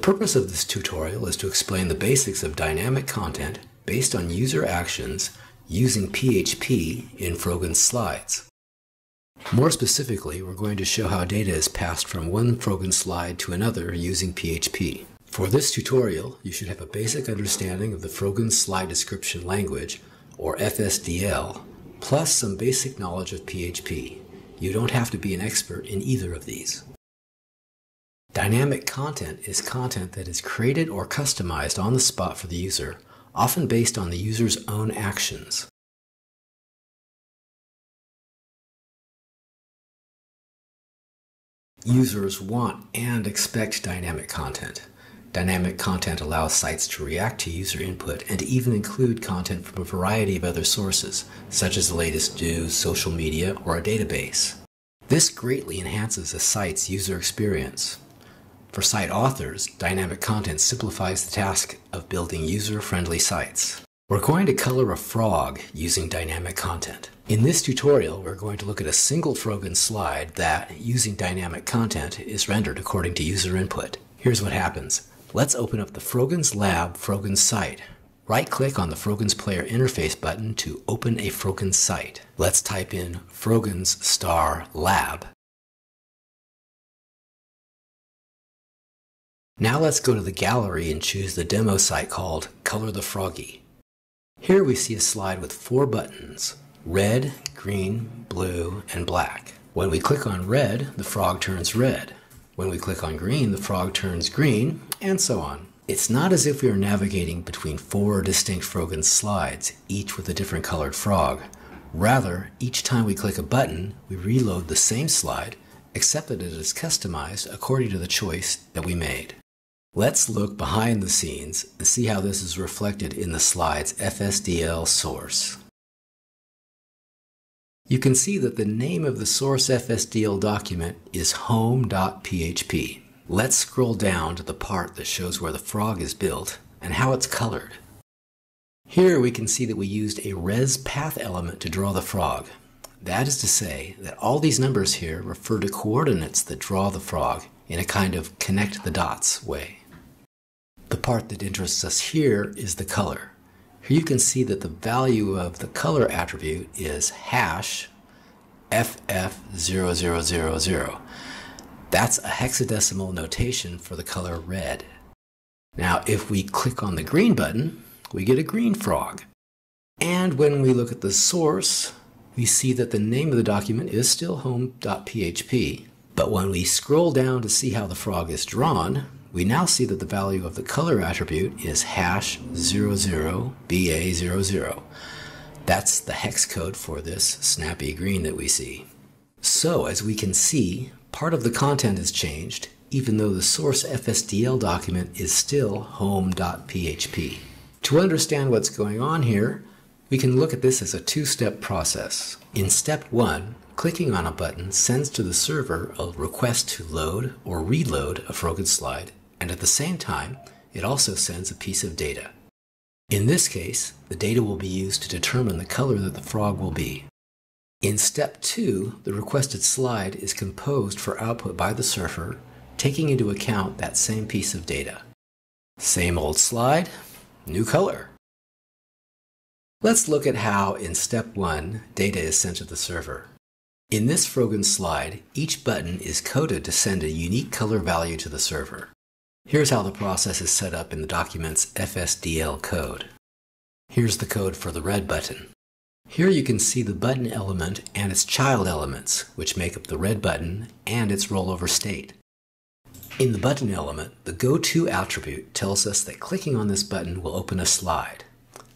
purpose of this tutorial is to explain the basics of dynamic content based on user actions using PHP in Frogans Slides. More specifically, we're going to show how data is passed from one Frogans slide to another using PHP. For this tutorial, you should have a basic understanding of the Frogans Slide Description Language, or FSDL, plus some basic knowledge of PHP. You don't have to be an expert in either of these. Dynamic content is content that is created or customized on the spot for the user, often based on the user's own actions. Users want and expect dynamic content. Dynamic content allows sites to react to user input and even include content from a variety of other sources, such as the latest news, social media, or a database. This greatly enhances a site's user experience. For site authors, dynamic content simplifies the task of building user-friendly sites. We're going to color a frog using dynamic content. In this tutorial, we're going to look at a single Frogans slide that, using dynamic content, is rendered according to user input. Here's what happens. Let's open up the Frogans Lab Frogans site. Right-click on the Frogans Player Interface button to open a Frogans site. Let's type in Frogans*Lab. Now let's go to the gallery and choose the demo site called Color the Froggy. Here we see a slide with 4 buttons: red, green, blue, and black. When we click on red, the frog turns red. When we click on green, the frog turns green, and so on. It's not as if we are navigating between 4 distinct Frogans slides, each with a different colored frog. Rather, each time we click a button, we reload the same slide, except that it is customized according to the choice that we made. Let's look behind the scenes and see how this is reflected in the slide's FSDL source. You can see that the name of the source FSDL document is home.php. Let's scroll down to the part that shows where the frog is built and how it's colored. Here we can see that we used a res path element to draw the frog. That is to say that all these numbers here refer to coordinates that draw the frog in a kind of connect the dots way. The part that interests us here is the color. Here you can see that the value of the color attribute is hash FF0000. That's a hexadecimal notation for the color red. Now if we click on the green button, we get a green frog. And when we look at the source, we see that the name of the document is still home.php. But when we scroll down to see how the frog is drawn, we now see that the value of the color attribute is hash 00BA00. That's the hex code for this snappy green that we see. So as we can see, part of the content is changed, even though the source FSDL document is still home.php. To understand what's going on here, we can look at this as a 2-step process. In step 1, clicking on a button sends to the server a request to load or reload a Frogans slide, and at the same time, it also sends a piece of data. In this case, the data will be used to determine the color that the frog will be. In step 2, the requested slide is composed for output by the server, taking into account that same piece of data. Same old slide, new color. Let's look at how, in step 1, data is sent to the server. In this Frogans slide, each button is coded to send a unique color value to the server. Here's how the process is set up in the document's FSDL code. Here's the code for the red button. Here you can see the button element and its child elements, which make up the red button and its rollover state. In the button element, the goTo attribute tells us that clicking on this button will open a slide.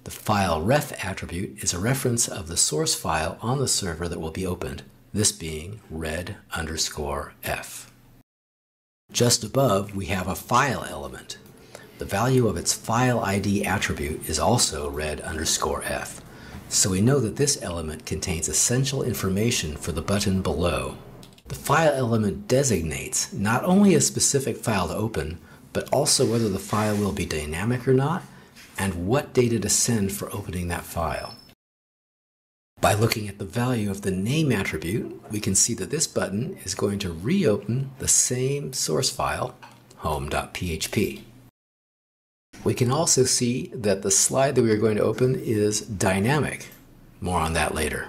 The file ref attribute is a reference of the source file on the server that will be opened, this being red_f. Just above, we have a file element. The value of its file ID attribute is also red_f. So we know that this element contains essential information for the button below. The file element designates not only a specific file to open, but also whether the file will be dynamic or not, and what data to send for opening that file. By looking at the value of the name attribute, we can see that this button is going to reopen the same source file, home.php. We can also see that the slide that we are going to open is dynamic. More on that later.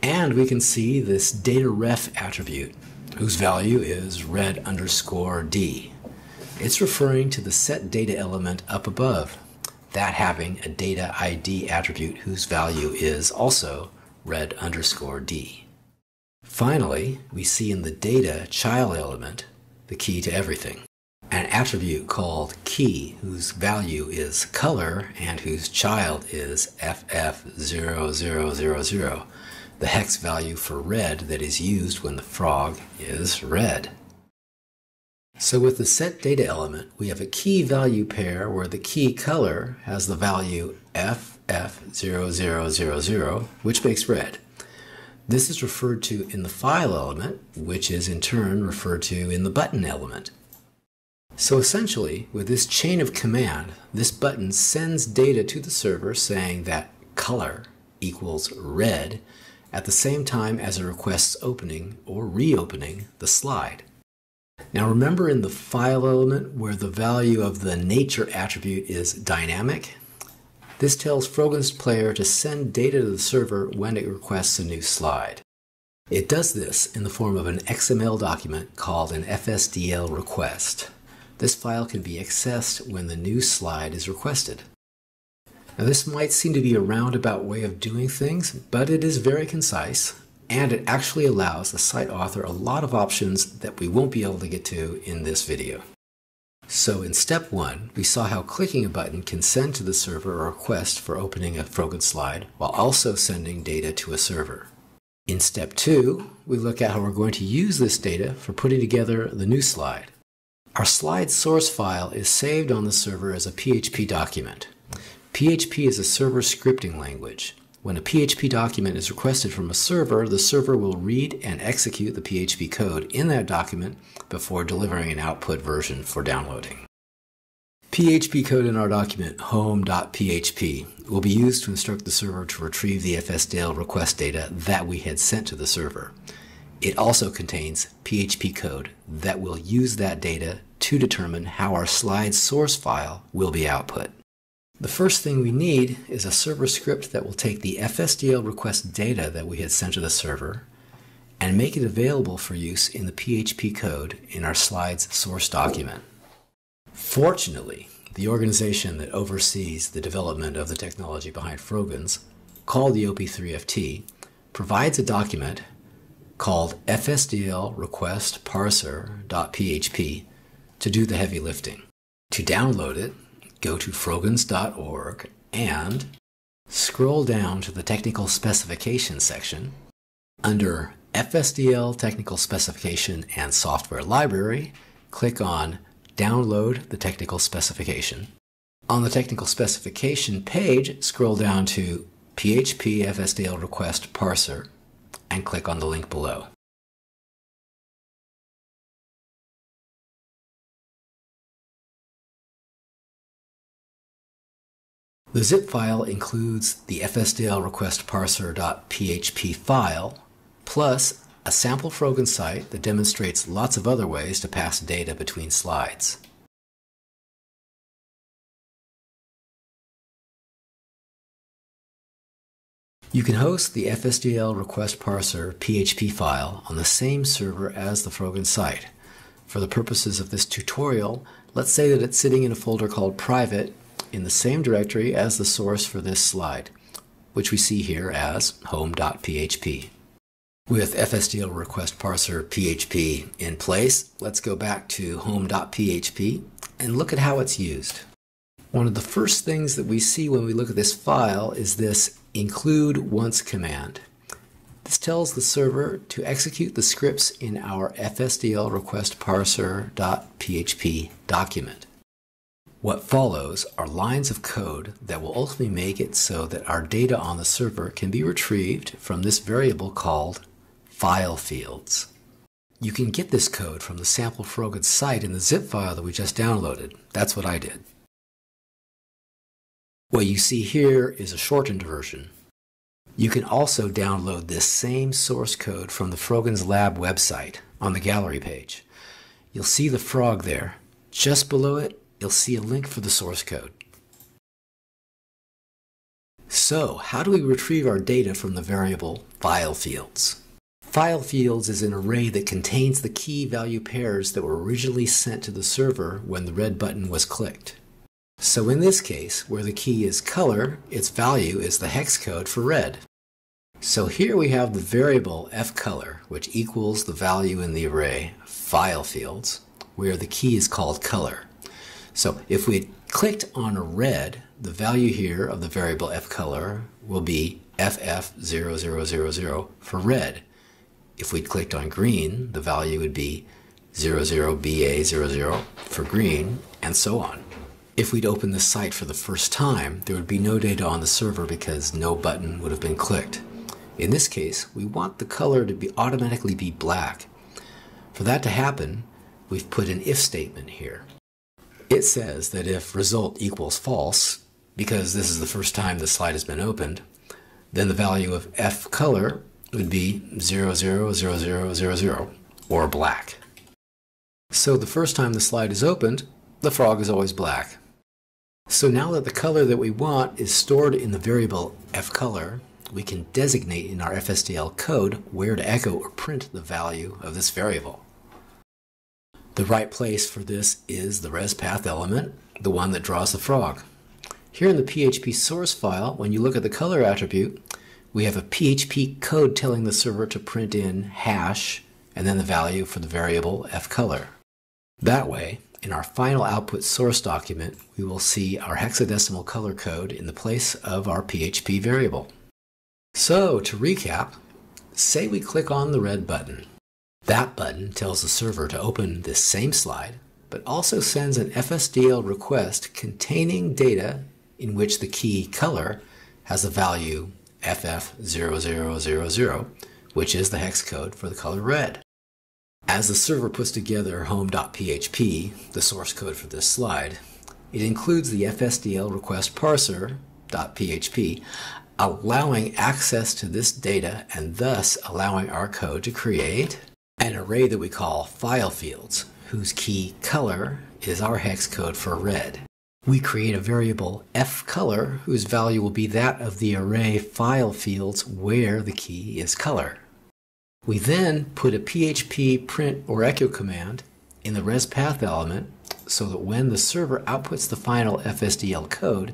And we can see this data ref attribute, whose value is red_d. It's referring to the set data element up above, that having a data ID attribute whose value is also red_d. Finally, we see in the data child element the key to everything, an attribute called key whose value is color and whose child is FF0000, the hex value for red that is used when the frog is red. So with the set data element, we have a key value pair where the key color has the value FF0000, which makes red. This is referred to in the file element, which is in turn referred to in the button element. So essentially, with this chain of command, this button sends data to the server saying that color equals red at the same time as it requests opening or reopening the slide. Now remember in the file element where the value of the nature attribute is dynamic? This tells Frogans player to send data to the server when it requests a new slide. It does this in the form of an XML document called an FSDL request. This file can be accessed when the new slide is requested. Now this might seem to be a roundabout way of doing things, but it is very concise, and it actually allows the site author a lot of options that we won't be able to get to in this video. So in step 1, we saw how clicking a button can send to the server a request for opening a Frogans slide while also sending data to a server. In step 2, we look at how we're going to use this data for putting together the new slide. Our slide source file is saved on the server as a PHP document. PHP is a server scripting language. When a PHP document is requested from a server, the server will read and execute the PHP code in that document before delivering an output version for downloading. PHP code in our document, home.php, will be used to instruct the server to retrieve the FSDL request data that we had sent to the server. It also contains PHP code that will use that data to determine how our slide source file will be output. The first thing we need is a server script that will take the FSDL request data that we had sent to the server and make it available for use in the PHP code in our slides source document. Fortunately, the organization that oversees the development of the technology behind Frogans, called the OP3FT, provides a document called FSDL request parser.php to do the heavy lifting. To download it, go to frogans.org and scroll down to the technical specification section. Under FSDL Technical Specification and Software Library, click on Download the Technical Specification. On the Technical Specification page, scroll down to PHP FSDL Request Parser and click on the link below. The zip file includes the FSDL request parser.php file, plus a sample Frogans site that demonstrates lots of other ways to pass data between slides. You can host the FSDL request parser PHP file on the same server as the Frogans site. For the purposes of this tutorial, let's say that it's sitting in a folder called private in the same directory as the source for this slide, which we see here as home.php. With FSDL request parser PHP in place, let's go back to home.php and look at how it's used. One of the first things that we see when we look at this file is this include once command. This tells the server to execute the scripts in our FSDL request parser.php document. What follows are lines of code that will ultimately make it so that our data on the server can be retrieved from this variable called file fields. You can get this code from the sample Frogans site in the zip file that we just downloaded. That's what I did. What you see here is a shortened version. You can also download this same source code from the Frogans Lab website on the gallery page. You'll see the frog there, Just below it, you'll see a link for the source code. So, how do we retrieve our data from the variable file fields? File fields is an array that contains the key value pairs that were originally sent to the server when the red button was clicked. So in this case, where the key is color, its value is the hex code for red. So here we have the variable fColor, which equals the value in the array file fields, where the key is called color. So if we had clicked on a red, the value here of the variable fColor will be FF0000 for red. If we clicked on green, the value would be 00BA00 for green, and so on. If we'd opened the site for the first time, there would be no data on the server because no button would have been clicked. In this case, we want the color to automatically be black. For that to happen, we've put an if statement here. It says that if result equals false, because this is the first time the slide has been opened, then the value of fColor would be 000000 or black. So the first time the slide is opened, the frog is always black. So now that the color that we want is stored in the variable fColor, we can designate in our FSDL code where to echo or print the value of this variable. The right place for this is the res path element, the one that draws the frog. Here in the PHP source file, when you look at the color attribute, we have a PHP code telling the server to print in hash and then the value for the variable fColor. That way, in our final output source document, we will see our hexadecimal color code in the place of our PHP variable. So, to recap, say we click on the red button. That button tells the server to open this same slide, but also sends an FSDL request containing data in which the key color has the value FF0000, which is the hex code for the color red. As the server puts together home.php, the source code for this slide, it includes the FSDL request parser.php, allowing access to this data and thus allowing our code to create an array that we call file fields, whose key color is our hex code for red. We create a variable fColor whose value will be that of the array file fields where the key is color. We then put a PHP print or echo command in the res path element so that when the server outputs the final FSDL code,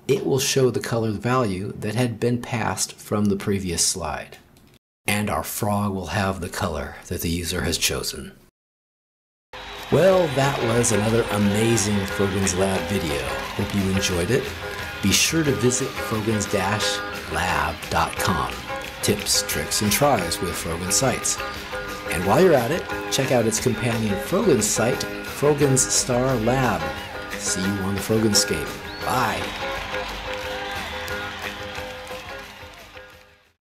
it will show the color value that had been passed from the previous slide. And our frog will have the color that the user has chosen. Well, that was another amazing Frogans Lab video. Hope you enjoyed it. Be sure to visit frogans-lab.com. Tips, tricks, and tries with Frogan sites. And while you're at it, check out its companion Frogans site, Frogans Star Lab. See you on the Froganscape. Bye.